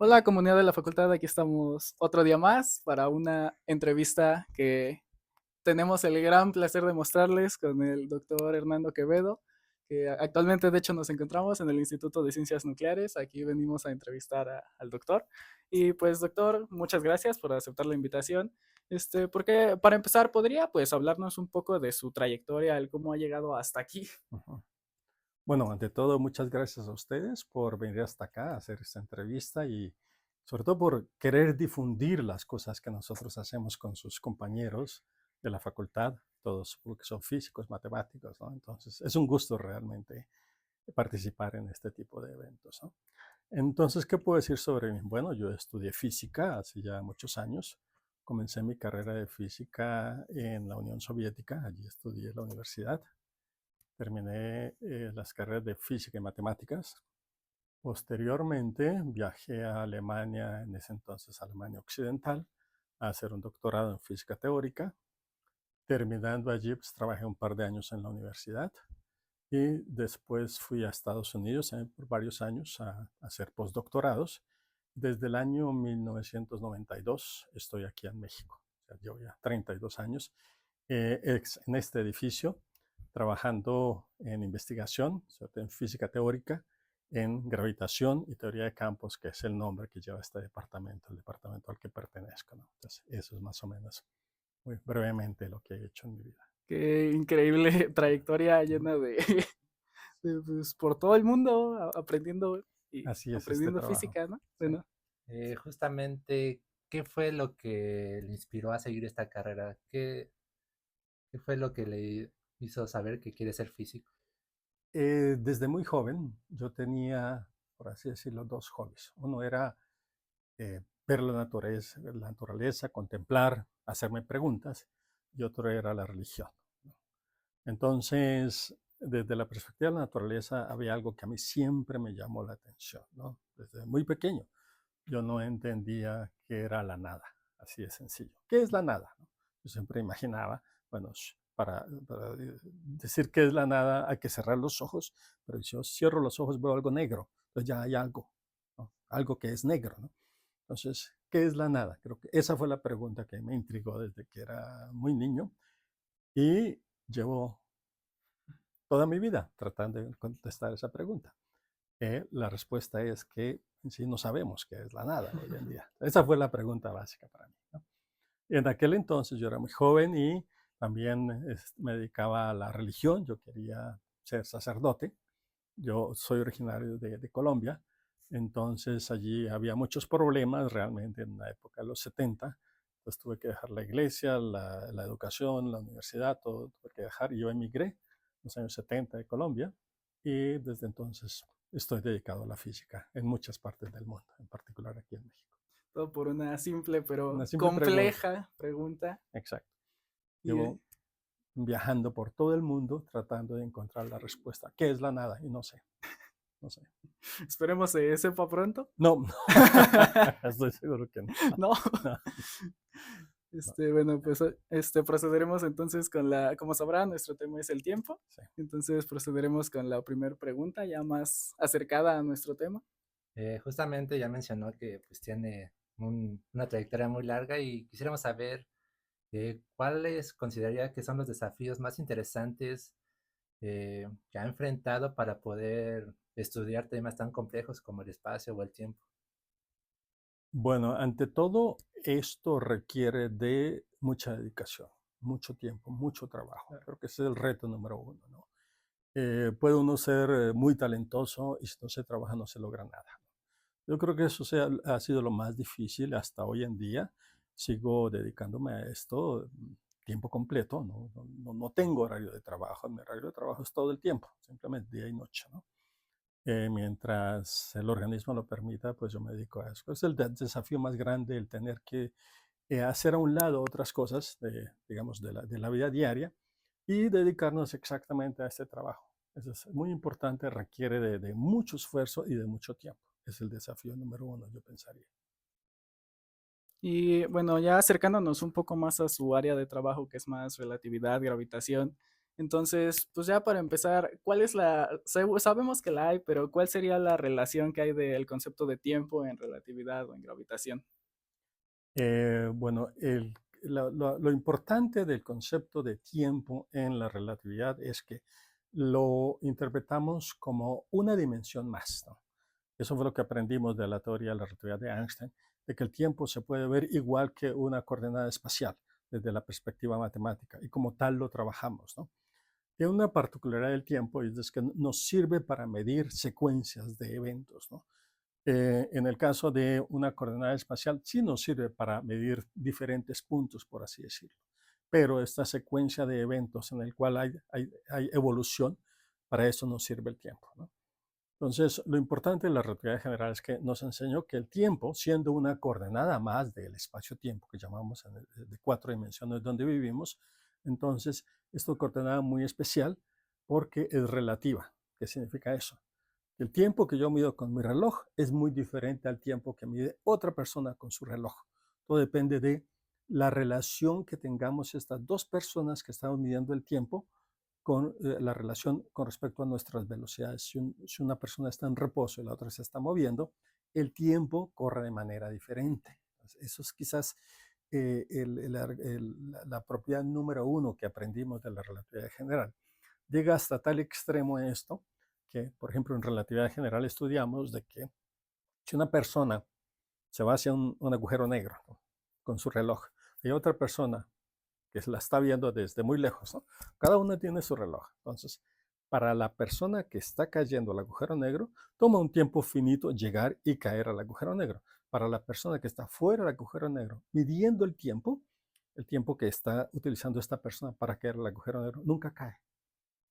Hola, comunidad de la facultad, aquí estamos otro día más para una entrevista que tenemos el gran placer de mostrarles con el doctor Hernando Quevedo, que actualmente de hecho nos encontramos en el Instituto de Ciencias Nucleares. Aquí venimos a entrevistar al doctor. Y pues doctor, muchas gracias por aceptar la invitación. Porque para empezar, ¿podría pues hablarnos un poco de su trayectoria, el cómo ha llegado hasta aquí? Ujú. Bueno, ante todo, muchas gracias a ustedes por venir hasta acá a hacer esta entrevista y sobre todo por querer difundir las cosas que nosotros hacemos con sus compañeros de la facultad, todos porque son físicos, matemáticos, ¿no? Entonces, es un gusto realmente participar en este tipo de eventos, ¿no? Entonces, ¿qué puedo decir sobre mí? Bueno, yo estudié física hace ya muchos años. Comencé mi carrera de física en la Unión Soviética, allí estudié en la universidad. Terminé las carreras de física y matemáticas. Posteriormente viajé a Alemania, en ese entonces Alemania Occidental, a hacer un doctorado en física teórica. Terminando allí, pues, trabajé un par de años en la universidad y después fui a Estados Unidos por varios años a hacer postdoctorados. Desde el año 1992 estoy aquí en México. O sea, llevo ya 32 años en este edificio, trabajando en investigación, sobre todo en física teórica, en gravitación y teoría de campos, que es el nombre que lleva este departamento, el departamento al que pertenezco, ¿no? Entonces, eso es más o menos, muy brevemente, lo que he hecho en mi vida. Qué increíble trayectoria Ujú. llena de, pues, por todo el mundo aprendiendo y Así es este aprendiendo trabajo. física, ¿no? Sí. Bueno, Justamente, ¿qué fue lo que le inspiró a seguir esta carrera? ¿Qué fue lo que le hizo saber que quiere ser físico? Desde muy joven yo tenía, por así decirlo, dos hobbies. Uno era ver la naturaleza, contemplar, hacerme preguntas, y otro era la religión, ¿no? Entonces, desde la perspectiva de la naturaleza, había algo que a mí siempre me llamó la atención, ¿no? Desde muy pequeño, yo no entendía qué era la nada, así de sencillo. ¿Qué es la nada? ¿No? Yo siempre imaginaba, bueno, para decir qué es la nada hay que cerrar los ojos, pero si yo cierro los ojos veo algo negro, entonces ya hay algo, ¿no? Algo que es negro, ¿no? Entonces, ¿qué es la nada? Creo que esa fue la pregunta que me intrigó desde que era muy niño y llevo toda mi vida tratando de contestar esa pregunta. La respuesta es que en sí no sabemos qué es la nada hoy en día. Esa fue la pregunta básica para mí, ¿no? En aquel entonces yo era muy joven y también me dedicaba a la religión. Yo quería ser sacerdote. Yo soy originario de Colombia, entonces allí había muchos problemas realmente en la época de los 70. Pues tuve que dejar la iglesia, la educación, la universidad, todo tuve que dejar y yo emigré en los años 70 de Colombia y desde entonces estoy dedicado a la física en muchas partes del mundo, en particular aquí en México. todo por una simple Una pero simple pregunta, compleja pregunta. exacto. Y Llevo viajando por todo el mundo tratando de encontrar la respuesta. ¿Qué es la nada? Y no sé, no sé. esperemos se sepa pronto. No, no, estoy seguro que no. No. No, no, Bueno, pues procederemos entonces con como sabrán, nuestro tema es el tiempo. sí. Entonces procederemos con la primera pregunta, ya más acercada a nuestro tema. Justamente ya mencionó que pues tiene una trayectoria muy larga y quisiéramos saber cuáles consideraría que son los desafíos más interesantes que ha enfrentado para poder estudiar temas tan complejos como el espacio o el tiempo. Bueno, ante todo, esto requiere de mucha dedicación, mucho tiempo, mucho trabajo. Claro. Creo que ese es el reto número uno, ¿no? Puede uno ser muy talentoso y si no se trabaja no se logra nada. Yo creo que eso ha sido lo más difícil hasta hoy en día. Sigo dedicándome a esto tiempo completo, ¿no? No tengo horario de trabajo, mi horario de trabajo es todo el tiempo, simplemente día y noche, ¿no? Mientras el organismo lo permita, pues yo me dedico a eso. Es el desafío más grande, el tener que hacer a un lado otras cosas, digamos, de la vida diaria y dedicarnos exactamente a este trabajo. Eso es muy importante, requiere de mucho esfuerzo y de mucho tiempo. Es el desafío número uno, yo pensaría. Y bueno, ya acercándonos un poco más a su área de trabajo, que es más relatividad, gravitación, Entonces, pues ya para empezar, ¿cuál es sabemos que la hay, pero ¿cuál sería la relación que hay del concepto de tiempo en relatividad o en gravitación? Bueno, lo importante del concepto de tiempo en la relatividad es que lo interpretamos como una dimensión más, ¿no? Eso fue lo que aprendimos de la teoría de la relatividad de Einstein, de que el tiempo se puede ver igual que una coordenada espacial desde la perspectiva matemática y como tal lo trabajamos, ¿no? Tiene una particularidad del tiempo y es que nos sirve para medir secuencias de eventos, ¿no? En el caso de una coordenada espacial, sí nos sirve para medir diferentes puntos, por así decirlo. Pero esta secuencia de eventos en el cual hay evolución, para eso nos sirve el tiempo, ¿no? Entonces, lo importante de la relatividad general es que nos enseñó que el tiempo, siendo una coordenada más del espacio-tiempo, que llamamos de 4 dimensiones donde vivimos, entonces, es una coordenada muy especial porque es relativa. ¿Qué significa eso? El tiempo que yo mido con mi reloj es muy diferente al tiempo que mide otra persona con su reloj. Todo depende de la relación que tengamos estas dos personas que estamos midiendo el tiempo con la relación con respecto a nuestras velocidades. Si una persona está en reposo y la otra se está moviendo, el tiempo corre de manera diferente. Eso es quizás la propiedad número uno que aprendimos de la relatividad general. Llega hasta tal extremo esto que, por ejemplo, en relatividad general estudiamos de que si una persona se va hacia un agujero negro, ¿no?, con su reloj, y otra persona que la está viendo desde muy lejos, ¿no? Cada uno tiene su reloj. Entonces, para la persona que está cayendo al agujero negro, toma un tiempo finito llegar y caer al agujero negro. Para la persona que está fuera del agujero negro, midiendo el tiempo que está utilizando esta persona para caer al agujero negro, nunca cae.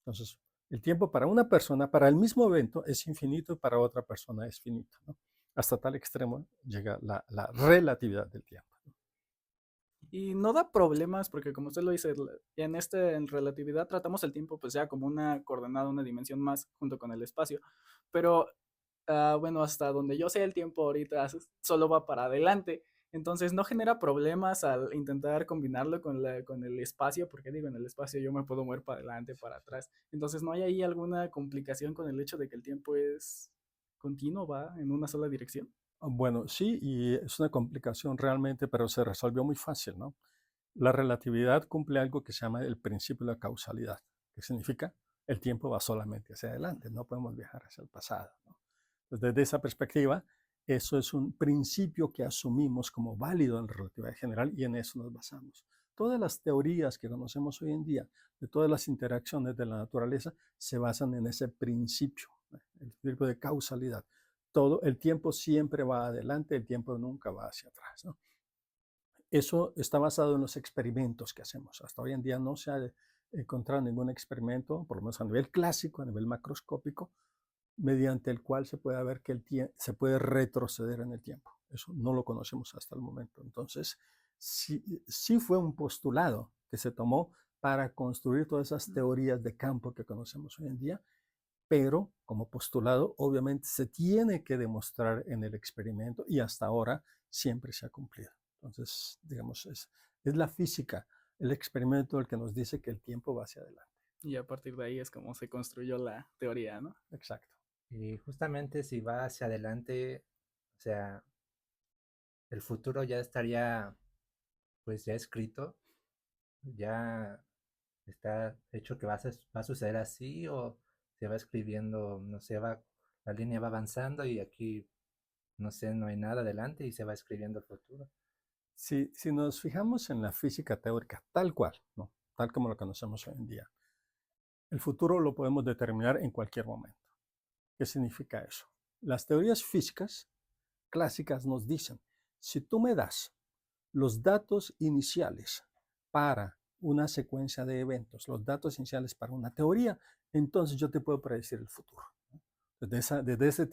Entonces, el tiempo para una persona, para el mismo evento, es infinito y para otra persona es finito, ¿no? Hasta tal extremo llega la relatividad del tiempo. Y no da problemas porque como usted lo dice, en relatividad tratamos el tiempo pues ya como una coordenada, una dimensión más junto con el espacio, pero bueno, hasta donde yo sé el tiempo ahorita solo va para adelante, entonces no genera problemas al intentar combinarlo con el espacio, porque digo, en el espacio yo me puedo mover para adelante, para atrás, entonces no hay ahí alguna complicación con el hecho de que el tiempo es continuo, va en una sola dirección. Bueno, sí, y es una complicación realmente, pero se resolvió muy fácil, ¿no? La relatividad cumple algo que se llama el principio de la causalidad, que significa el tiempo va solamente hacia adelante, no podemos viajar hacia el pasado, ¿no? Entonces, desde esa perspectiva, eso es un principio que asumimos como válido en la relatividad general y en eso nos basamos. Todas las teorías que conocemos hoy en día, de todas las interacciones de la naturaleza, se basan en ese principio, ¿no?, el principio de causalidad. Todo el tiempo siempre va adelante, el tiempo nunca va hacia atrás, ¿no? Eso está basado en los experimentos que hacemos. Hasta hoy en día no se ha encontrado ningún experimento, por lo menos a nivel clásico, a nivel macroscópico, mediante el cual se pueda ver que se puede retroceder en el tiempo. Eso no lo conocemos hasta el momento. Entonces, sí fue un postulado que se tomó para construir todas esas teorías de campo que conocemos hoy en día, pero como postulado obviamente se tiene que demostrar en el experimento y hasta ahora siempre se ha cumplido. Entonces, digamos, es la física, el experimento el que nos dice que el tiempo va hacia adelante. Y a partir de ahí es como se construyó la teoría, ¿no? Exacto. Y justamente si va hacia adelante, o sea, el futuro ya estaría pues ya escrito, ya está hecho que va a suceder así o se va escribiendo, no sé, la línea va avanzando y aquí, no sé, no hay nada adelante y se va escribiendo el futuro. Si nos fijamos en la física teórica tal cual, ¿no?, tal como lo conocemos hoy en día, el futuro lo podemos determinar en cualquier momento. ¿Qué significa eso? Las teorías físicas clásicas nos dicen, si tú me das los datos iniciales para una secuencia de eventos, los datos iniciales para una teoría, entonces yo te puedo predecir el futuro, ¿no? Desde ese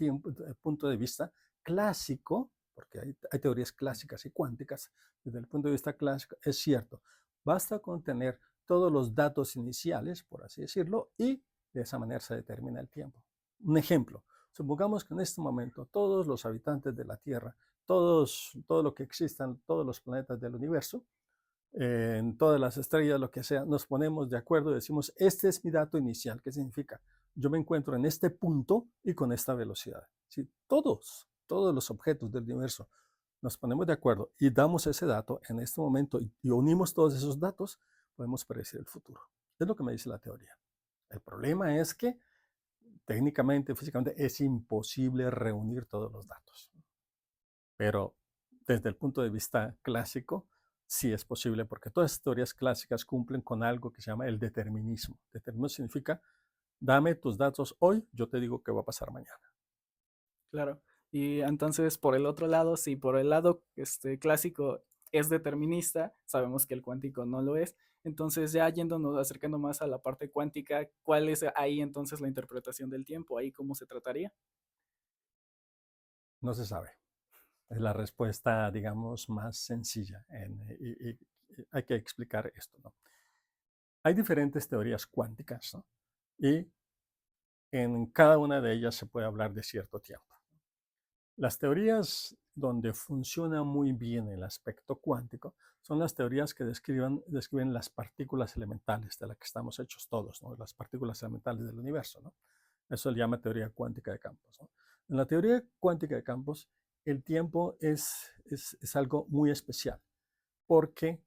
punto de vista clásico, porque hay teorías clásicas y cuánticas, desde el punto de vista clásico es cierto, basta con tener todos los datos iniciales, por así decirlo, y de esa manera se determina el tiempo. Un ejemplo, supongamos que en este momento todos los habitantes de la Tierra, todo lo que existan, todos los planetas del universo, en todas las estrellas, lo que sea, nos ponemos de acuerdo y decimos, este es mi dato inicial. ¿Qué significa? Yo me encuentro en este punto y con esta velocidad. ¿Sí? Todos los objetos del universo nos ponemos de acuerdo y damos ese dato en este momento y unimos todos esos datos, podemos predecir el futuro. Es lo que me dice la teoría. El problema es que técnicamente, físicamente, es imposible reunir todos los datos. Pero desde el punto de vista clásico, sí es posible, porque todas las teorías clásicas cumplen con algo que se llama el determinismo. Determinismo significa, dame tus datos hoy, yo te digo qué va a pasar mañana. Claro. Y entonces, por el otro lado, si por el lado clásico es determinista, sabemos que el cuántico no lo es. Entonces, ya yéndonos, acercando más a la parte cuántica, ¿cuál es ahí entonces la interpretación del tiempo? ¿Ahí cómo se trataría? No se sabe. Es la respuesta, digamos, más sencilla. Y hay que explicar esto, ¿no? Hay diferentes teorías cuánticas, ¿no? Y en cada una de ellas se puede hablar de cierto tiempo. Las teorías donde funciona muy bien el aspecto cuántico son las teorías que describen las partículas elementales de las que estamos hechos todos, ¿no? Las partículas elementales del universo, ¿no? Eso se llama teoría cuántica de campos, ¿no? En la teoría cuántica de campos, el tiempo es algo muy especial porque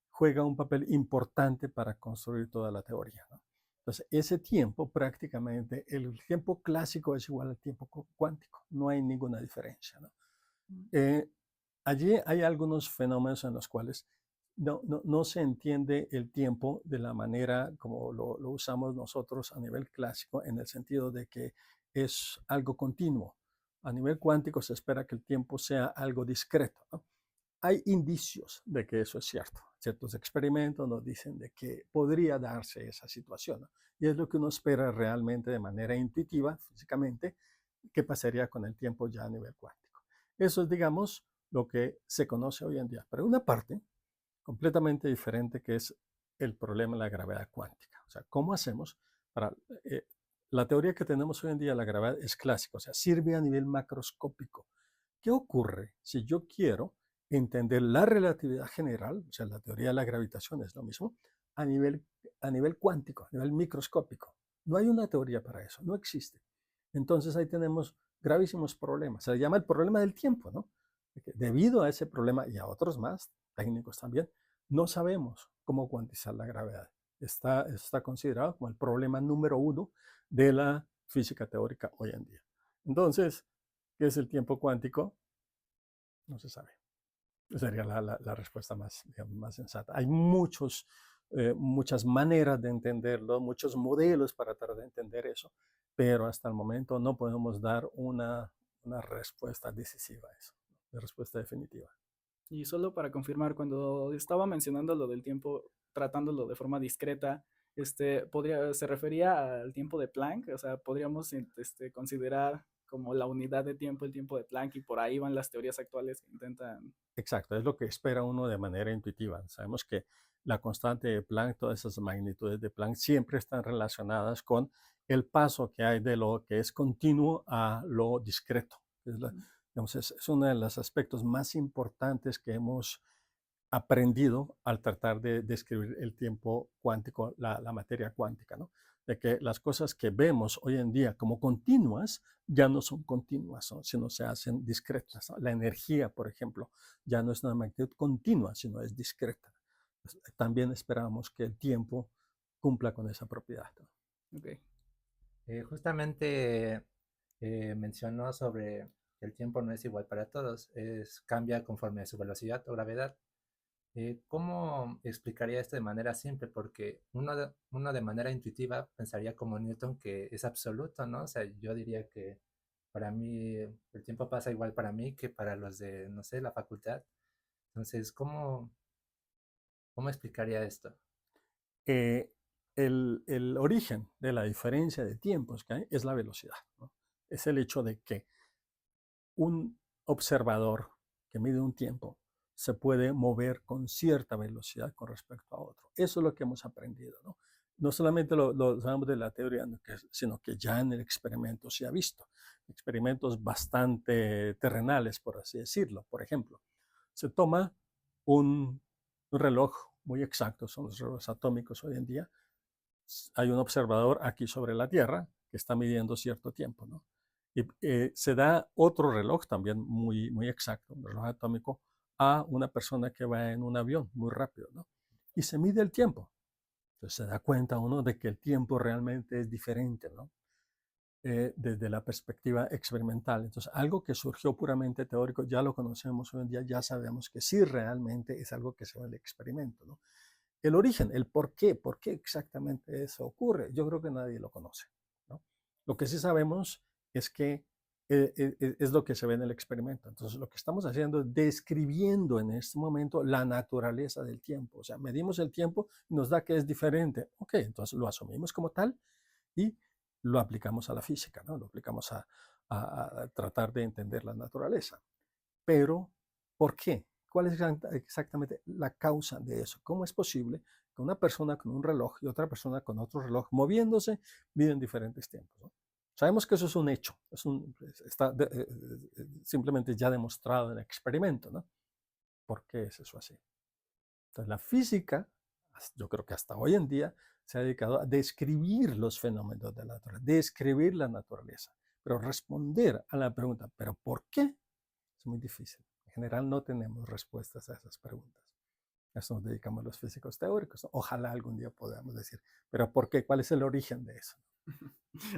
juega un papel importante para construir toda la teoría, ¿no? Entonces, ese tiempo prácticamente, el tiempo clásico es igual al tiempo cuántico, no hay ninguna diferencia, ¿no? Eh, allí hay algunos fenómenos en los cuales no se entiende el tiempo de la manera como lo usamos nosotros a nivel clásico, en el sentido de que es algo continuo. A nivel cuántico se espera que el tiempo sea algo discreto, ¿no? Hay indicios de que eso es cierto. Ciertos experimentos nos dicen de que podría darse esa situación, ¿no? Y es lo que uno espera realmente de manera intuitiva, físicamente, qué pasaría con el tiempo ya a nivel cuántico. Eso es, digamos, lo que se conoce hoy en día. Pero hay una parte completamente diferente que es el problema de la gravedad cuántica. O sea, ¿cómo hacemos para... eh, la teoría que tenemos hoy en día de la gravedad es clásica, o sea, sirve a nivel macroscópico. ¿Qué ocurre si yo quiero entender la relatividad general, o sea, la teoría de la gravitación es lo mismo, a nivel cuántico, a nivel microscópico? No hay una teoría para eso, no existe. Entonces ahí tenemos gravísimos problemas. Se le llama el problema del tiempo, ¿no? Debido a ese problema y a otros más, técnicos también, no sabemos cómo cuantizar la gravedad. Está considerado como el problema número uno de la física teórica hoy en día. Entonces, ¿qué es el tiempo cuántico? No se sabe. Sería la respuesta más, digamos, más sensata. Hay muchas maneras de entenderlo, muchos modelos para tratar de entender eso, pero hasta el momento no podemos dar una respuesta decisiva a eso, una respuesta definitiva. Y solo para confirmar, cuando estaba mencionando lo del tiempo, tratándolo de forma discreta, se refería al tiempo de Planck, o sea, podríamos considerar como la unidad de tiempo, el tiempo de Planck, y por ahí van las teorías actuales que intentan. Exacto, es lo que espera uno de manera intuitiva. Sabemos que la constante de Planck, todas esas magnitudes de Planck siempre están relacionadas con el paso que hay de lo que es continuo a lo discreto. Digamos, es uno de los aspectos más importantes que hemos aprendido al tratar de describir el tiempo cuántico, la materia cuántica, ¿no? De que las cosas que vemos hoy en día como continuas ya no son continuas, ¿no? Sino se hacen discretas, ¿no? La energía, por ejemplo, ya no es una magnitud continua, sino es discreta. Pues, también esperamos que el tiempo cumpla con esa propiedad, ¿no? Ok. Justamente mencionó sobre que el tiempo no es igual para todos, cambia conforme a su velocidad o gravedad. ¿Cómo explicaría esto de manera simple? Porque uno de manera intuitiva pensaría como Newton que es absoluto, ¿no? O sea, yo diría que para mí el tiempo pasa igual para mí que para los de, no sé, la facultad. Entonces, ¿cómo explicaría esto? Eh, el origen de la diferencia de tiempos que hay es la velocidad, ¿no? Es el hecho de que un observador que mide un tiempo se puede mover con cierta velocidad con respecto a otro. Eso es lo que hemos aprendido, ¿no? No solamente lo sabemos de la teoría, sino que ya en el experimento se ha visto. Experimentos bastante terrenales, por así decirlo. Por ejemplo, se toma un reloj muy exactos son los relojes atómicos hoy en día. Hay un observador aquí sobre la Tierra que está midiendo cierto tiempo, ¿no? Y se da otro reloj también muy, muy exacto, un reloj atómico, a una persona que va en un avión muy rápido, ¿no? Y se mide el tiempo. Entonces se da cuenta uno de que el tiempo realmente es diferente, ¿no? Desde la perspectiva experimental. Entonces, algo que surgió puramente teórico, ya lo conocemos hoy en día, ya sabemos que sí realmente es algo que se ve en el experimento, ¿no? El origen, el por qué exactamente eso ocurre, yo creo que nadie lo conoce, ¿no? Lo que sí sabemos es que es lo que se ve en el experimento. Entonces, lo que estamos haciendo es describiendo en este momento la naturaleza del tiempo. O sea, medimos el tiempo y nos da que es diferente. Ok, entonces lo asumimos como tal y lo aplicamos a la física, ¿no? Lo aplicamos a tratar de entender la naturaleza. Pero, ¿por qué? ¿Cuál es exactamente la causa de eso? ¿Cómo es posible que una persona con un reloj y otra persona con otro reloj moviéndose miden diferentes tiempos, ¿no? Sabemos que eso es un hecho, está simplemente ya demostrado en el experimento, ¿no? ¿Por qué es eso así? Entonces, la física, yo creo que hasta hoy en día, se ha dedicado a describir los fenómenos de la naturaleza, describir la naturaleza, pero responder a la pregunta, ¿pero por qué? Es muy difícil. En general no tenemos respuestas a esas preguntas. A eso nos dedicamos los físicos teóricos, ¿no? Ojalá algún día podamos decir, ¿pero por qué? ¿Cuál es el origen de eso?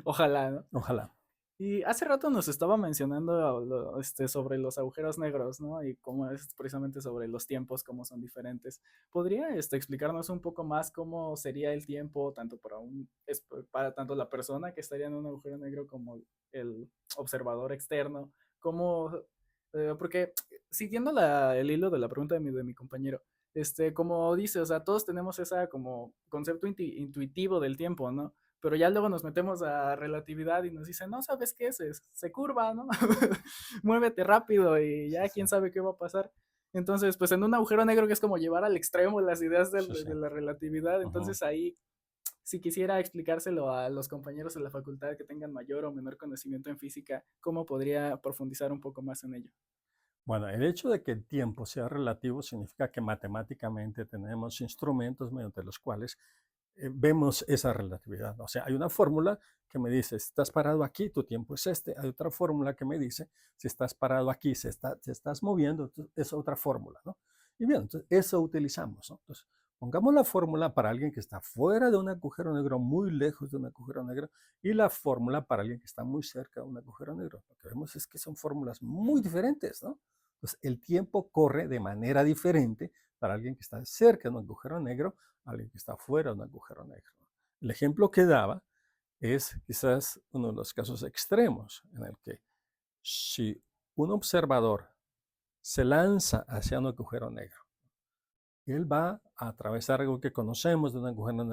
Ojalá, ¿no? Ojalá. Y hace rato nos estaba mencionando sobre los agujeros negros, ¿no? Y cómo es precisamente sobre los tiempos, cómo son diferentes. ¿Podría explicarnos un poco más cómo sería el tiempo tanto para tanto la persona que estaría en un agujero negro como el observador externo? Porque siguiendo el hilo de la pregunta de mi compañero, como dice, o sea, todos tenemos esa como concepto intuitivo del tiempo, ¿no? Pero ya luego nos metemos a relatividad y nos dicen, no, ¿sabes qué? Se curva, ¿no? Muévete rápido y ya Sí, sí. quién sabe qué va a pasar. Entonces, pues en un agujero negro que es como llevar al extremo las ideas Sí, sí. de la relatividad, Ujú. entonces ahí, si quisiera explicárselo a los compañeros de la facultad que tengan mayor o menor conocimiento en física, ¿cómo podría profundizar un poco más en ello? Bueno, el hecho de que el tiempo sea relativo significa que matemáticamente tenemos instrumentos mediante los cuales vemos esa relatividad. O sea, hay una fórmula que me dice, si estás parado aquí, tu tiempo es este. Hay otra fórmula que me dice, si estás parado aquí, si estás moviendo, es otra fórmula, ¿no? Y bien, entonces eso utilizamos, ¿no? Entonces, pongamos la fórmula para alguien que está fuera de un agujero negro, muy lejos de un agujero negro, y la fórmula para alguien que está muy cerca de un agujero negro. Lo que vemos es que son fórmulas muy diferentes, ¿no? Entonces, el tiempo corre de manera diferente para alguien que está cerca de un agujero negro, a alguien que está fuera de un agujero negro. El ejemplo que daba es quizás uno de los casos extremos en el que si un observador se lanza hacia un agujero negro, él va a atravesar algo que conocemos de un agujero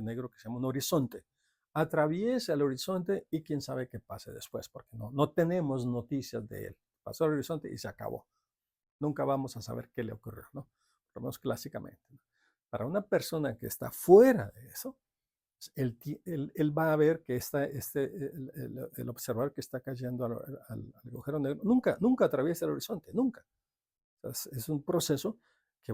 negro que se llama un horizonte. Atraviesa el horizonte y quién sabe qué pase después, porque no tenemos noticias de él. Pasó el horizonte y se acabó. Nunca vamos a saber qué le ocurrió, ¿no? Por lo menos clásicamente, ¿no? Para una persona que está fuera de eso, él va a ver que el observador que está cayendo al agujero negro nunca atraviesa el horizonte, nunca. Entonces, es un proceso que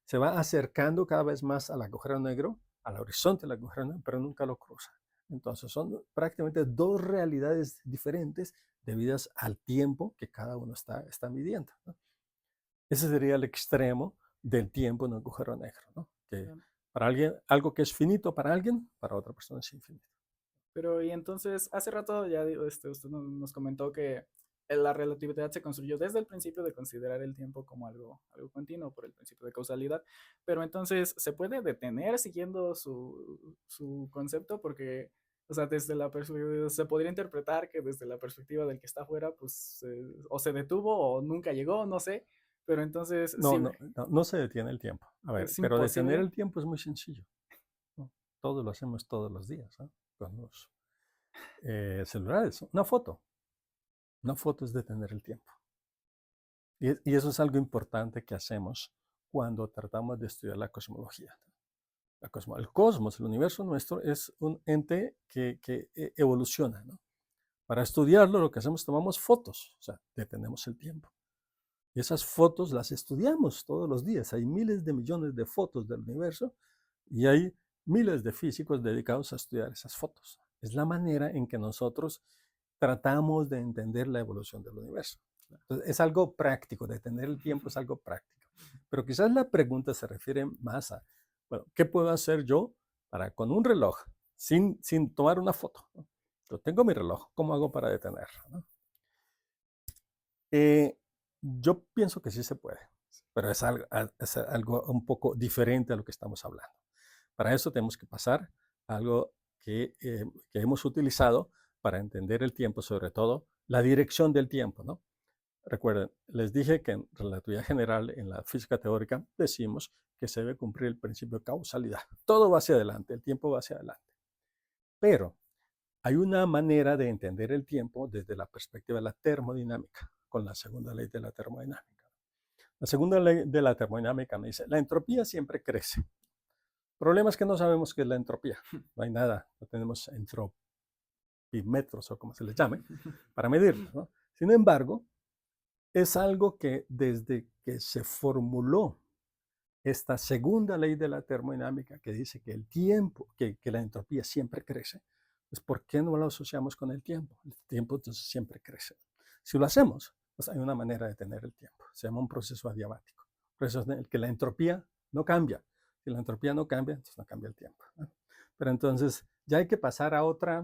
se va acercando cada vez más al agujero negro, al horizonte del agujero negro, pero nunca lo cruza. Entonces, son prácticamente dos realidades diferentes debidas al tiempo que cada uno está midiendo, ¿no? Ese sería el extremo del tiempo en un agujero negro, ¿no? Que para alguien, algo que es finito para alguien, para otra persona es infinito. Pero y entonces, hace rato ya usted nos comentó que la relatividad se construyó desde el principio de considerar el tiempo como algo continuo por el principio de causalidad, pero entonces se puede detener siguiendo su concepto porque, o sea, desde la perspectiva, se podría interpretar que desde la perspectiva del que está afuera, pues o se detuvo o nunca llegó, no sé, pero entonces No, sí, no se detiene el tiempo. A ver, es pero detener imposible. el tiempo es muy sencillo, ¿no? Todos lo hacemos todos los días, ¿no? Con los celulares. Una foto es detener el tiempo. Y eso es algo importante que hacemos cuando tratamos de estudiar la cosmología. El cosmos, el universo nuestro, es un ente que evoluciona, ¿no? Para estudiarlo, lo que hacemos, tomamos fotos, o sea, detenemos el tiempo. Y esas fotos las estudiamos todos los días. Hay miles de millones de fotos del universo y hay miles de físicos dedicados a estudiar esas fotos. Es la manera en que nosotros tratamos de entender la evolución del universo. Entonces, es algo práctico, de tener el tiempo es algo práctico. Pero quizás la pregunta se refiere más a, bueno, ¿qué puedo hacer yo para con un reloj sin tomar una foto? ¿No? Yo tengo mi reloj, ¿cómo hago para detenerlo? ¿No? Yo pienso que sí se puede, pero es algo un poco diferente a lo que estamos hablando. Para eso tenemos que pasar a algo que hemos utilizado para entender el tiempo, sobre todo la dirección del tiempo, ¿no? Recuerden, les dije que en relatividad general, en la física teórica, decimos que se debe cumplir el principio de causalidad. Todo va hacia adelante, el tiempo va hacia adelante. Pero hay una manera de entender el tiempo desde la perspectiva de la termodinámica, con la segunda ley de la termodinámica. La segunda ley de la termodinámica me dice, la entropía siempre crece. El problema es que no sabemos qué es la entropía. No hay nada, no tenemos entropímetros o como se les llame, para medirlo, ¿no? Sin embargo, es algo que desde que se formuló esta segunda ley de la termodinámica que dice que el tiempo, que la entropía siempre crece, pues ¿por qué no lo asociamos con el tiempo? El tiempo entonces siempre crece. Si lo hacemos, pues hay una manera de tener el tiempo. Se llama un proceso adiabático. Un proceso en el que la entropía no cambia. Si la entropía no cambia, entonces no cambia el tiempo, ¿no? Pero entonces ya hay que pasar a otra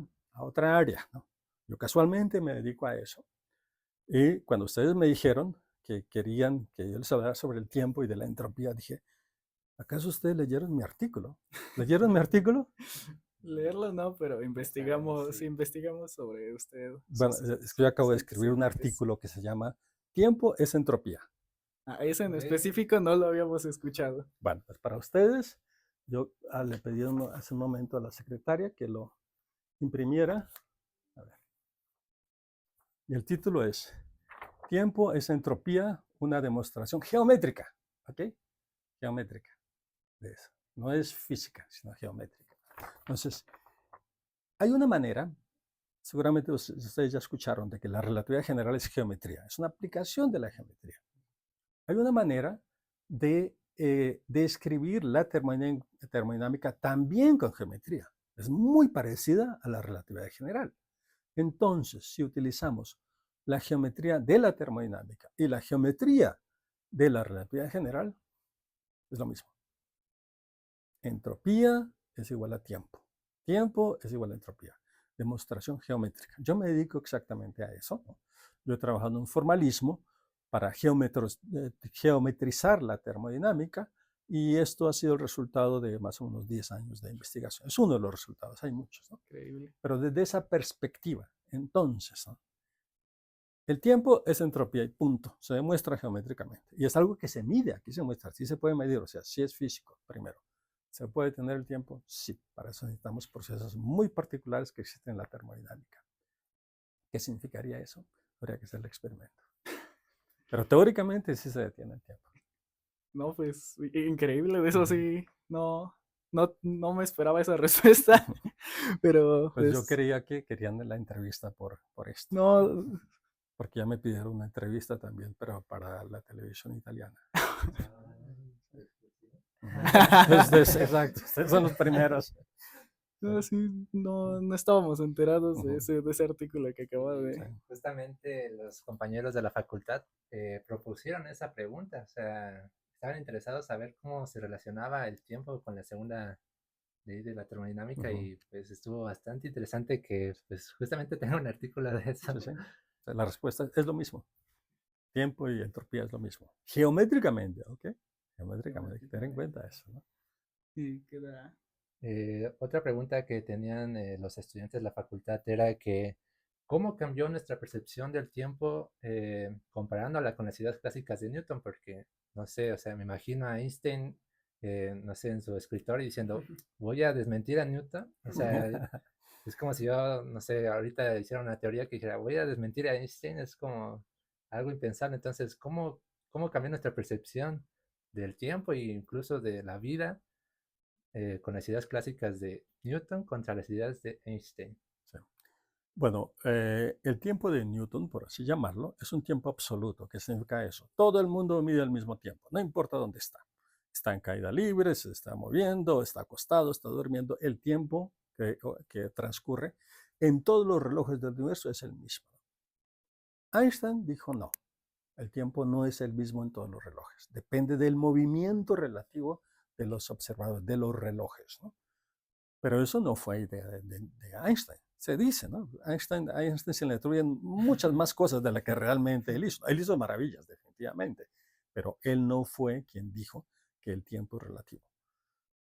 área, ¿no? Yo casualmente me dedico a eso. Y cuando ustedes me dijeron que querían que yo les hablara sobre el tiempo y de la entropía, dije, ¿acaso ustedes leyeron mi artículo? ¿Leyeron mi artículo? Leerlo no, pero investigamos, sí. investigamos sobre usted. Bueno, es que yo acabo de escribir un antecedentes. artículo que se llama Tiempo es entropía. Ese en Ok. específico no lo habíamos escuchado. Bueno, pues para ustedes, yo le pedí hace un momento a la secretaria que lo imprimiera. A ver. Y el título es Tiempo es entropía, una demostración geométrica. ¿Ok? Geométrica de eso. No es física, sino geométrica. Entonces, hay una manera, seguramente ustedes ya escucharon, de que la relatividad general es geometría. Es una aplicación de la geometría. Hay una manera de escribir la termodinámica también con geometría. Es muy parecida a la relatividad general. Entonces, si utilizamos la geometría de la termodinámica y la geometría de la relatividad general, es lo mismo. Entropía es igual a tiempo. Tiempo es igual a entropía. Demostración geométrica. Yo me dedico exactamente a eso, ¿no? Yo he trabajado en formalismo para geometrizar la termodinámica y esto ha sido el resultado de más o menos 10 años de investigación. Es uno de los resultados, hay muchos, ¿no? Increíble. Pero desde esa perspectiva, entonces, ¿no? El tiempo es entropía y punto. Se demuestra geométricamente. Y es algo que se mide, aquí se muestra, sí se puede medir, o sea, sí es físico, primero. ¿Se puede tener el tiempo? Sí. Para eso necesitamos procesos muy particulares que existen en la termodinámica. ¿Qué significaría eso? Habría que hacer el experimento. Pero teóricamente sí se detiene el tiempo. No, pues increíble, de eso sí, no me esperaba esa respuesta, pero Pues yo pues, creía que querían la entrevista por esto. no, Porque ya me pidieron una entrevista también, pero para la televisión italiana. Entonces, exacto, ustedes son los primeros. no, sí, no estábamos enterados Ujú. de ese artículo que acaba Sí. de... Justamente los compañeros de la facultad propusieron esa pregunta, o sea, estaban interesados en saber cómo se relacionaba el tiempo con la segunda ley de la termodinámica Ujú. y pues estuvo bastante interesante que pues justamente tenga un artículo de eso. Sí, sí. O sea, la respuesta es lo mismo. Tiempo y entropía es lo mismo. Geométricamente, ¿ok? Geométricamente, hay que tener en cuenta eso, ¿no? Y queda... Otra pregunta que tenían los estudiantes de la facultad era que ¿cómo cambió nuestra percepción del tiempo comparándola con las ideas clásicas de Newton? Porque, no sé, o sea, me imagino a Einstein, no sé, en su escritorio diciendo, voy a desmentir a Newton. O sea, es como si yo, no sé, ahorita hiciera una teoría que dijera, voy a desmentir a Einstein, es como algo impensable. Entonces, ¿cómo cambió nuestra percepción del tiempo e incluso de la vida? Con las ideas clásicas de Newton contra las ideas de Einstein. Sí. Bueno, el tiempo de Newton, por así llamarlo, es un tiempo absoluto. ¿Qué significa eso? Todo el mundo mide al mismo tiempo, no importa dónde está. Está en caída libre, se está moviendo, está acostado, está durmiendo. El tiempo que transcurre en todos los relojes del universo es el mismo. Einstein dijo no, el tiempo no es el mismo en todos los relojes. Depende del movimiento relativo de los observadores, de los relojes, ¿no? Pero eso no fue idea de Einstein. Se dice, ¿no? A Einstein se le atribuyen muchas más cosas de las que realmente él hizo. Él hizo maravillas, definitivamente, pero él no fue quien dijo que el tiempo es relativo.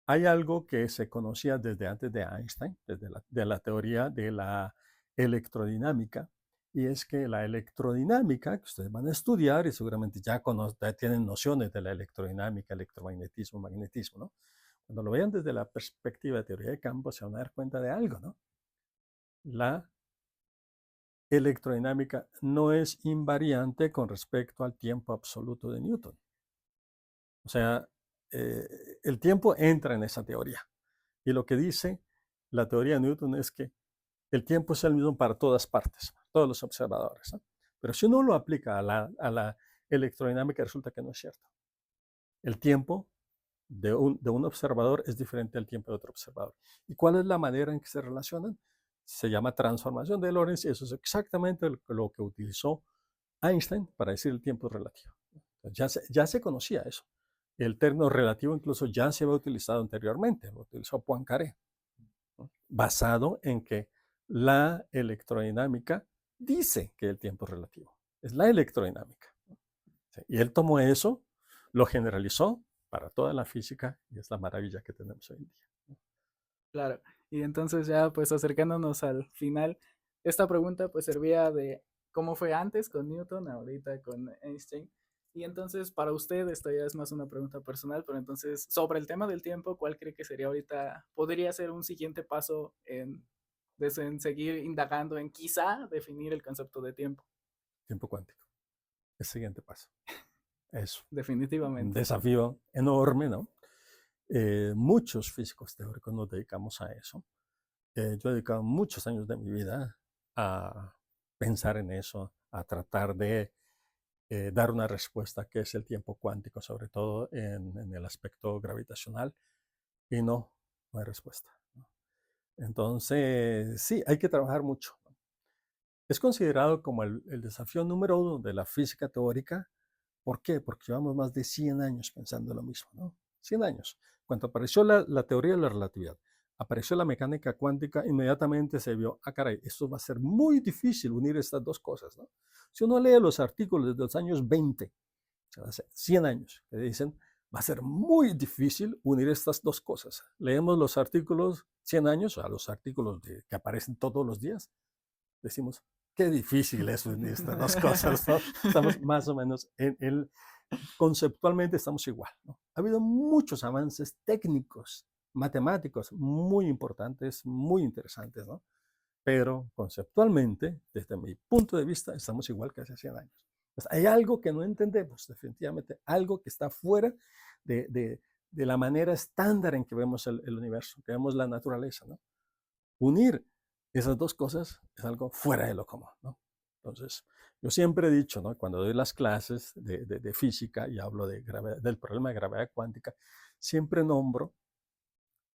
Hay algo que se conocía desde antes de Einstein, desde la teoría de la electrodinámica, y es que la electrodinámica, que ustedes van a estudiar y seguramente ya tienen nociones de la electrodinámica, electromagnetismo, magnetismo, ¿no? Cuando lo vean desde la perspectiva de teoría de campo, se van a dar cuenta de algo, ¿no? La electrodinámica no es invariante con respecto al tiempo absoluto de Newton. O sea, el tiempo entra en esa teoría. Y lo que dice la teoría de Newton es que el tiempo es el mismo para todas partes, todos los observadores, ¿no? Pero si uno lo aplica a la electrodinámica, resulta que no es cierto. El tiempo de un observador es diferente al tiempo de otro observador. ¿Y cuál es la manera en que se relacionan? Se llama transformación de Lorentz y eso es exactamente lo que utilizó Einstein para decir el tiempo relativo. Ya se conocía eso. El término relativo incluso ya se había utilizado anteriormente, lo utilizó Poincaré, ¿no? Basado en que la electrodinámica dice que el tiempo es relativo. Es la electrodinámica, ¿no? Sí, y él tomó eso, lo generalizó para toda la física y es la maravilla que tenemos hoy en día, ¿no? Claro. Y entonces ya pues acercándonos al final, esta pregunta pues servía de cómo fue antes con Newton, ahorita con Einstein. Y entonces para usted, esto ya es más una pregunta personal, pero entonces sobre el tema del tiempo, ¿cuál cree que sería ahorita, podría ser un siguiente paso en seguir indagando en quizá definir el concepto de tiempo? Tiempo cuántico, el siguiente paso. Es un Definitivamente. desafío enorme, ¿no? Muchos físicos teóricos nos dedicamos a eso. Yo he dedicado muchos años de mi vida a pensar en eso, a tratar de dar una respuesta que es el tiempo cuántico, sobre todo en el aspecto gravitacional, y no hay respuesta, ¿no? Entonces, sí, hay que trabajar mucho, ¿no? Es considerado como el desafío número uno de la física teórica. ¿Por qué? Porque llevamos más de 100 años pensando lo mismo, ¿no? 100 años. Cuando apareció la teoría de la relatividad, apareció la mecánica cuántica, inmediatamente se vio, ah, caray, esto va a ser muy difícil unir estas dos cosas, ¿no? Si uno lee los artículos desde los años 20, o sea, hace 100 años, que dicen, va a ser muy difícil unir estas dos cosas. Leemos los artículos 100 años, o sea, los artículos que aparecen todos los días, decimos, qué difícil es unir estas dos cosas, ¿no? Estamos más o menos conceptualmente estamos igual, ¿no? Ha habido muchos avances técnicos, matemáticos muy importantes, muy interesantes, ¿no? Pero conceptualmente, desde mi punto de vista, estamos igual que hace 100 años. Pues hay algo que no entendemos, definitivamente, algo que está fuera de la manera estándar en que vemos el universo, que vemos la naturaleza, ¿no? Unir esas dos cosas es algo fuera de lo común, ¿no? Entonces, yo siempre he dicho, ¿no? Cuando doy las clases de física y hablo del problema de gravedad cuántica, siempre nombro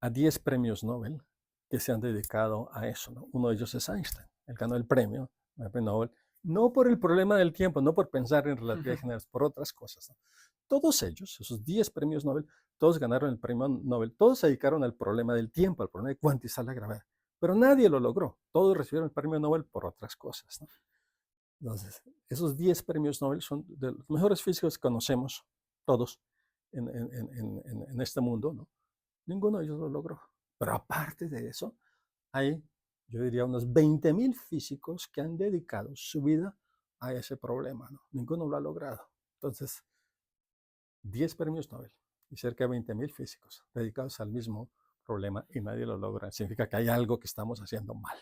a 10 premios Nobel que se han dedicado a eso, ¿no? Uno de ellos es Einstein. Él ganó el premio Nobel, no por el problema del tiempo, no por pensar en relatividad general, por otras cosas, ¿no? Todos ellos, esos 10 premios Nobel, todos ganaron el premio Nobel, todos se dedicaron al problema del tiempo, al problema de cuantizar la gravedad, pero nadie lo logró, todos recibieron el premio Nobel por otras cosas, ¿no? Entonces, esos 10 premios Nobel son de los mejores físicos que conocemos, todos, en este mundo, ¿no? Ninguno de ellos lo logró. Pero aparte de eso, hay, yo diría, unos 20.000 físicos que han dedicado su vida a ese problema, ¿no? Ninguno lo ha logrado. Entonces, 10 premios Nobel y cerca de 20.000 físicos dedicados al mismo problema y nadie lo logra. Significa que hay algo que estamos haciendo mal.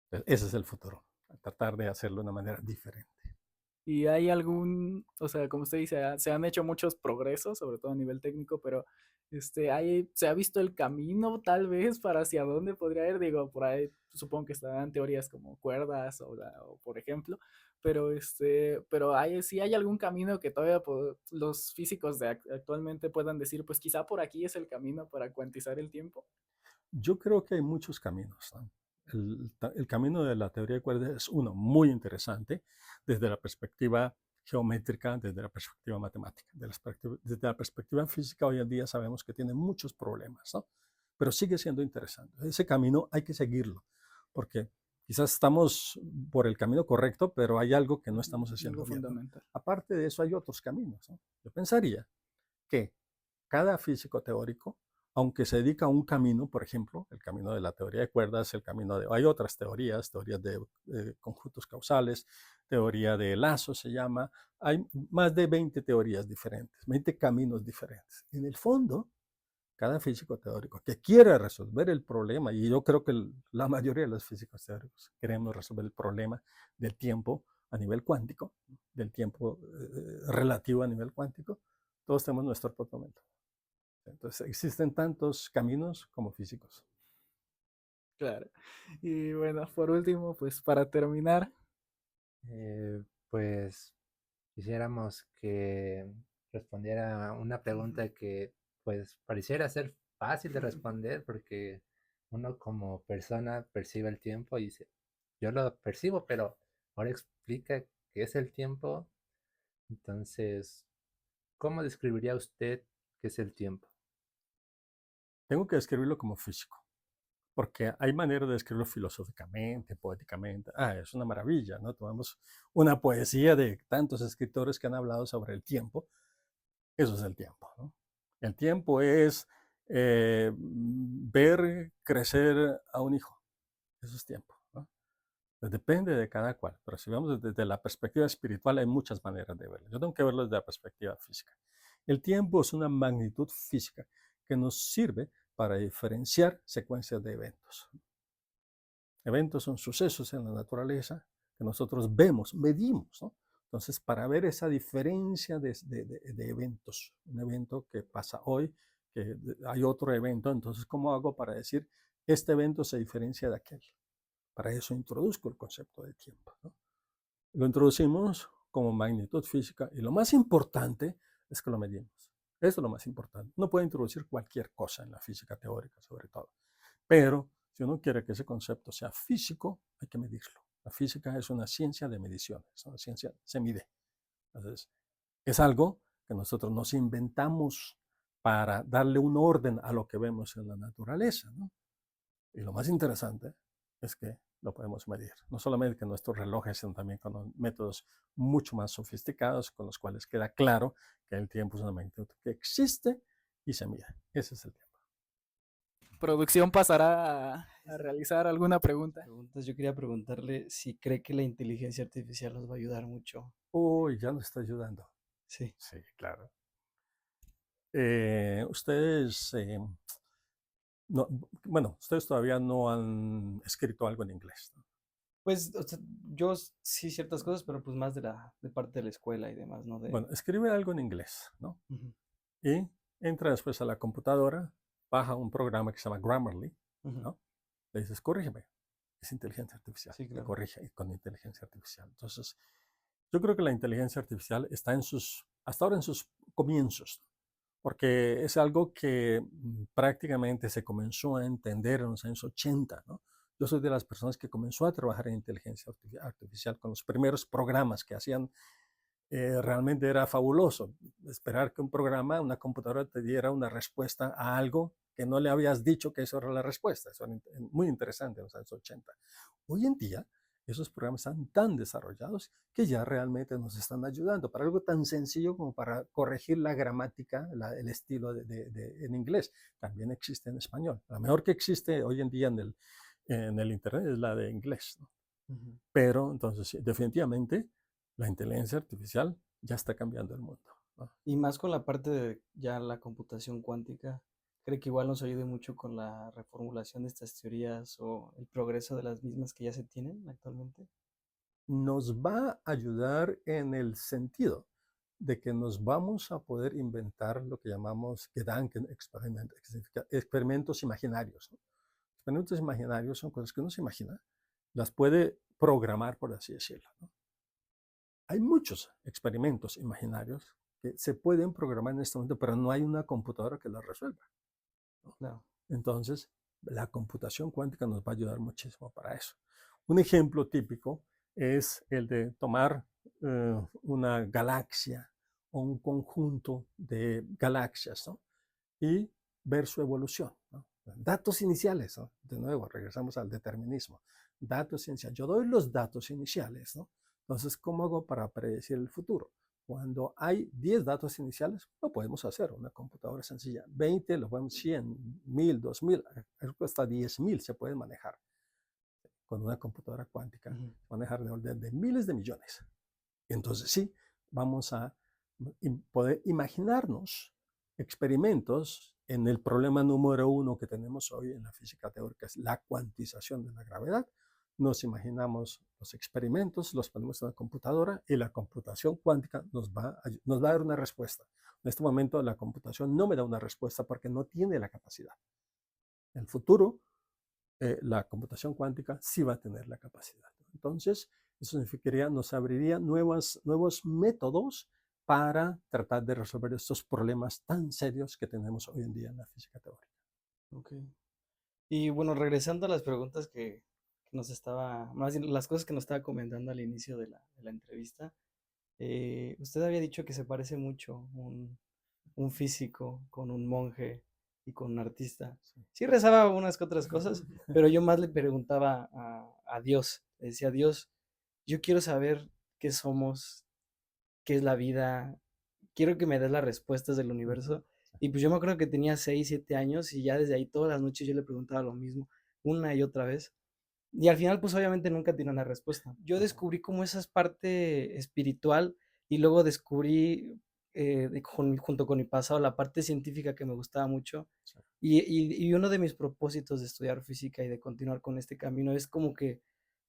Entonces, ese es el futuro, tratar de hacerlo de una manera diferente. Y hay algún, o sea, como usted dice, se han hecho muchos progresos, sobre todo a nivel técnico, pero se ha visto el camino tal vez para hacia dónde podría ir. Digo, por ahí supongo que estarán teorías como cuerdas o por ejemplo, pero pero sí hay algún camino que todavía los físicos de actualmente puedan decir, pues quizá por aquí es el camino para cuantizar el tiempo. Yo creo que hay muchos caminos, ¿no? El camino de la teoría de cuerdas es uno muy interesante desde la perspectiva geométrica, desde la perspectiva matemática. Desde la perspectiva física, hoy en día sabemos que tiene muchos problemas, ¿no? Pero sigue siendo interesante. Ese camino hay que seguirlo, porque quizás estamos por el camino correcto, pero hay algo que no estamos haciendo Algo bien, ¿no? fundamental. Aparte de eso, hay otros caminos, ¿no? Yo pensaría que cada físico teórico, aunque se dedica a un camino, por ejemplo, el camino de la teoría de cuerdas, el camino de... Hay otras teorías, teorías de conjuntos causales, teoría de lazos se llama, hay más de 20 teorías diferentes, 20 caminos diferentes. En el fondo, cada físico teórico que quiera resolver el problema, y yo creo que la mayoría de los físicos teóricos queremos resolver el problema del tiempo a nivel cuántico, del tiempo relativo a nivel cuántico, todos tenemos nuestro propio método. Entonces, existen tantos caminos como físicos. Claro. Y bueno, por último, pues para terminar, Eh, pues quisiéramos que respondiera una pregunta que pues pareciera ser fácil de responder porque uno como persona percibe el tiempo y dice, yo lo percibo, pero ahora explica qué es el tiempo. Entonces, ¿cómo describiría usted qué es el tiempo? Tengo que describirlo como físico, porque hay manera de describirlo filosóficamente, poéticamente. Es una maravilla, ¿no? Tomamos una poesía de tantos escritores que han hablado sobre el tiempo. Eso es el tiempo, ¿no? El tiempo es ver crecer a un hijo. Eso es tiempo, ¿no? Pues depende de cada cual, pero si vemos desde la perspectiva espiritual hay muchas maneras de verlo. Yo tengo que verlo desde la perspectiva física. El tiempo es una magnitud física que nos sirve para diferenciar secuencias de eventos. Eventos son sucesos en la naturaleza que nosotros vemos, medimos, ¿no? Entonces, para ver esa diferencia de eventos, un evento que pasa hoy, que hay otro evento, entonces, ¿cómo hago para decir este evento se diferencia de aquel? Para eso introduzco el concepto de tiempo, ¿no? Lo introducimos como magnitud física y lo más importante es que lo medimos. Eso es lo más importante. Uno puede introducir cualquier cosa en la física teórica, sobre todo. Pero si uno quiere que ese concepto sea físico, hay que medirlo. La física es una ciencia de mediciones, es una ciencia, se mide. Entonces, es algo que nosotros nos inventamos para darle un orden a lo que vemos en la naturaleza, ¿no? Y lo más interesante es que lo podemos medir. No solamente con nuestros relojes, sino también con métodos mucho más sofisticados con los cuales queda claro que el tiempo es una magnitud que existe y se mide. Ese es el tiempo. producción pasará a realizar alguna pregunta. Preguntas. Yo quería preguntarle si cree que la inteligencia artificial nos va a ayudar mucho. Uy, ya nos está ayudando. Sí. Sí, claro. Ustedes, no, bueno, ustedes todavía no han escrito algo en inglés, ¿no? Pues o sea, yo sí ciertas cosas, pero pues más de parte de la escuela y demás, ¿no? Bueno, escribe algo en inglés, ¿no? Ujú, Y entra después a la computadora, baja un programa que se llama Grammarly, ujú. ¿no? Le dices, corrígeme. Es inteligencia artificial. Sí, Te claro. corrige con inteligencia artificial. Entonces, yo creo que la inteligencia artificial está hasta ahora en sus comienzos, porque es algo que prácticamente se comenzó a entender en los años 80, ¿no? Yo soy de las personas que comenzó a trabajar en inteligencia artificial con los primeros programas que hacían. Realmente era fabuloso esperar que un programa, una computadora te diera una respuesta a algo que no le habías dicho que eso era la respuesta. Eso era muy interesante en los años 80. Hoy en día, esos programas están tan desarrollados que ya realmente nos están ayudando para algo tan sencillo como para corregir la gramática, el estilo en inglés. También existe en español. La mejor que existe hoy en día en el Internet es la de inglés, ¿no? Ujú. Pero entonces, sí, definitivamente, la inteligencia artificial ya está cambiando el mundo, ¿no? Y más con la parte de ya la computación cuántica, ¿cree que igual nos ayude mucho con la reformulación de estas teorías o el progreso de las mismas que ya se tienen actualmente? nos va a ayudar en el sentido de que nos vamos a poder inventar lo que llamamos Gedankenexperiment, que significa experimentos imaginarios, ¿no? Experimentos imaginarios son cosas que uno se imagina, las puede programar, por así decirlo, ¿no? Hay muchos experimentos imaginarios que se pueden programar en este momento, pero no hay una computadora que los resuelva, ¿no? Claro. Entonces, la computación cuántica nos va a ayudar muchísimo para eso. Un ejemplo típico es el de tomar una galaxia o un conjunto de galaxias, ¿no? Y ver su evolución, ¿no? Datos iniciales, ¿no? De nuevo, regresamos al determinismo. Datos iniciales. Yo doy los datos iniciales, ¿no? Entonces, ¿cómo hago para predecir el futuro? Cuando hay 10 datos iniciales, lo podemos hacer, una computadora sencilla. 20, lo podemos 100, 1000, 2000, hasta 10,000 se pueden manejar con una computadora cuántica, manejar de orden de miles de millones. Entonces, sí, vamos a poder imaginarnos experimentos en el problema número 1 que tenemos hoy en la física teórica, es la cuantización de la gravedad. Nos imaginamos los experimentos, los ponemos en la computadora y la computación cuántica nos va a dar una respuesta. En este momento la computación no me da una respuesta porque no tiene la capacidad. En el futuro, la computación cuántica sí va a tener la capacidad. Entonces, eso significaría, nos abriría nuevos métodos para tratar de resolver estos problemas tan serios que tenemos hoy en día en la física teórica. Ok. Y bueno, regresando a las preguntas que nos estaba, más bien las cosas que nos estaba comentando al inicio de la entrevista, usted había dicho que se parece mucho un físico con un monje y con un artista. Sí. Sí rezaba unas que otras cosas, pero yo más le preguntaba a Dios, le decía, Dios, yo quiero saber qué somos, qué es la vida, quiero que me des las respuestas del universo. Y pues yo me acuerdo que tenía 6, 7 años y ya desde ahí todas las noches yo le preguntaba lo mismo, una y otra vez. Y al final, pues obviamente nunca tiene una respuesta. Yo descubrí como esa parte espiritual y luego descubrí junto con mi pasado la parte científica que me gustaba mucho. Sí. Y uno de mis propósitos de estudiar física y de continuar con este camino es como que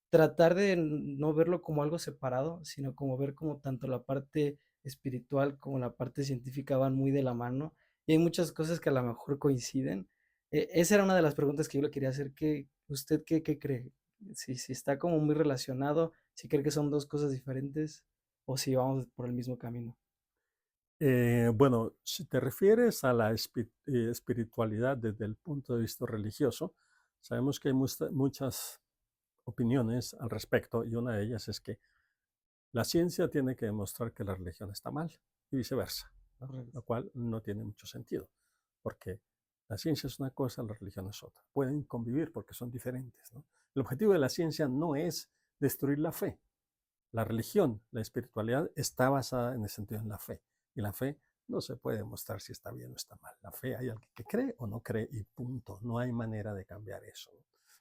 tratar de no verlo como algo separado, sino como ver como tanto la parte espiritual como la parte científica van muy de la mano y hay muchas cosas que a lo mejor coinciden. Esa era una de las preguntas que yo le quería hacer, ¿usted qué cree? Si está como muy relacionado, si cree que son dos cosas diferentes o si vamos por el mismo camino. Bueno, si te refieres a la espiritualidad desde el punto de vista religioso, sabemos que hay muchas opiniones al respecto y una de ellas es que la ciencia tiene que demostrar que la religión está mal y viceversa, ¿no? Lo cual no tiene mucho sentido, porque la ciencia es una cosa, la religión es otra. Pueden convivir porque son diferentes, ¿no? El objetivo de la ciencia no es destruir la fe. La religión, la espiritualidad está basada en el sentido en la fe. Y la fe no se puede demostrar si está bien o está mal. La fe hay alguien que cree o no cree y punto. No hay manera de cambiar eso.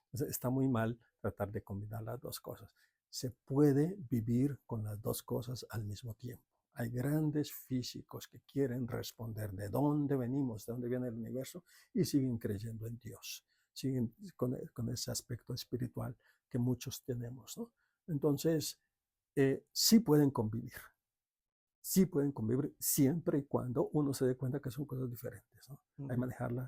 Entonces, está muy mal tratar de combinar las dos cosas. Se puede vivir con las dos cosas al mismo tiempo. Hay grandes físicos que quieren responder de dónde venimos, de dónde viene el universo y siguen creyendo en Dios. Siguen con ese aspecto espiritual que muchos tenemos, ¿no? Entonces, sí pueden convivir. Sí pueden convivir siempre y cuando uno se dé cuenta que son cosas diferentes, ¿no?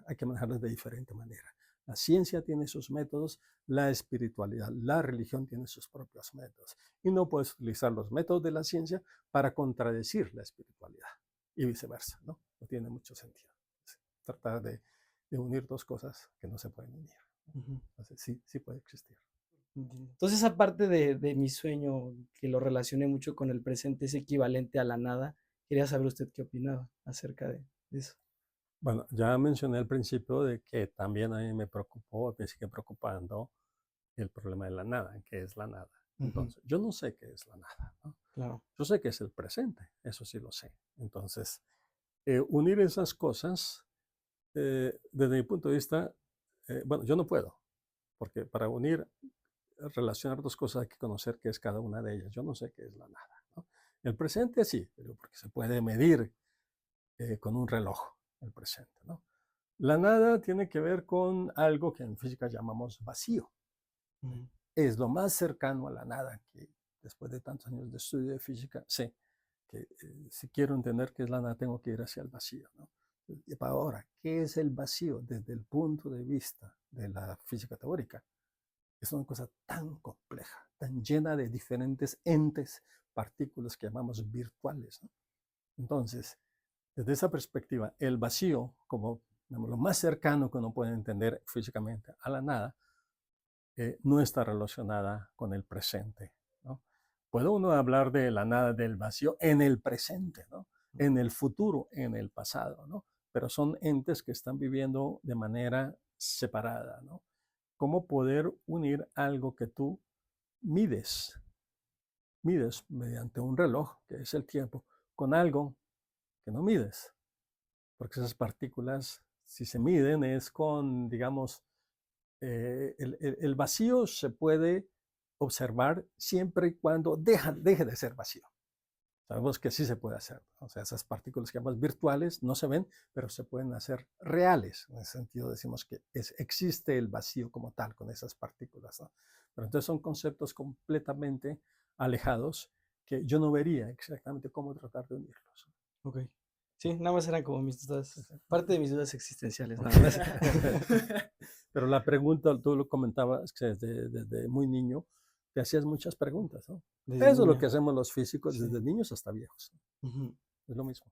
Hay que manejarlas de diferente manera. La ciencia tiene sus métodos, la espiritualidad, la religión tiene sus propios métodos. Y no puedes utilizar los métodos de la ciencia para contradecir la espiritualidad y viceversa, ¿no? No tiene mucho sentido. Tratar de unir dos cosas que no se pueden unir. Entonces, sí puede existir. Entonces, esa parte de mi sueño, que lo relacioné mucho con el presente, es equivalente a la nada. Quería saber usted qué opinaba acerca de eso. Bueno, ya mencioné al principio de que también a mí me preocupó, me sigue preocupando el problema de la nada, ¿qué es la nada? Entonces, yo no sé qué es la nada, ¿no? Claro. Yo sé que es el presente, eso sí lo sé. Entonces, unir esas cosas, desde mi punto de vista, bueno, yo no puedo, porque para relacionar dos cosas hay que conocer qué es cada una de ellas. Yo no sé qué es la nada, ¿no? El presente sí, pero porque se puede medir con un reloj el presente, ¿no? La nada tiene que ver con algo que en física llamamos vacío. Es lo más cercano a la nada después de tantos años de estudio de física, sé que si quiero entender qué es la nada, tengo que ir hacia el vacío, ¿no? Y para ahora, ¿qué es el vacío desde el punto de vista de la física teórica? Es una cosa tan compleja, tan llena de diferentes entes, partículas que llamamos virtuales, ¿no? Entonces, desde esa perspectiva, el vacío, como digamos, lo más cercano que uno puede entender físicamente a la nada, no está relacionada con el presente, ¿no? Puede uno hablar de la nada, del vacío en el presente, ¿no? En el futuro, en el pasado, ¿no? Pero son entes que están viviendo de manera separada, ¿no? ¿Cómo poder unir algo que tú mides mediante un reloj, que es el tiempo, con algo que no mides? Porque esas partículas, si se miden, es con, digamos, el vacío se puede observar siempre y cuando deje de ser vacío. Sabemos que sí se puede hacer, ¿no? O sea, esas partículas que llamamos virtuales no se ven, pero se pueden hacer reales. En ese sentido decimos que existe el vacío como tal con esas partículas, ¿no? Pero entonces son conceptos completamente alejados que yo no vería exactamente cómo tratar de unirlos. Ok. Sí, nada más eran como mis dudas, Exacto. parte de mis dudas existenciales, nada más. Pero la pregunta, tú lo comentabas, que desde muy niño te hacías muchas preguntas, ¿no? Desde Eso es lo niño. que hacemos los físicos Sí. desde niños hasta viejos. Ujú. Es lo mismo.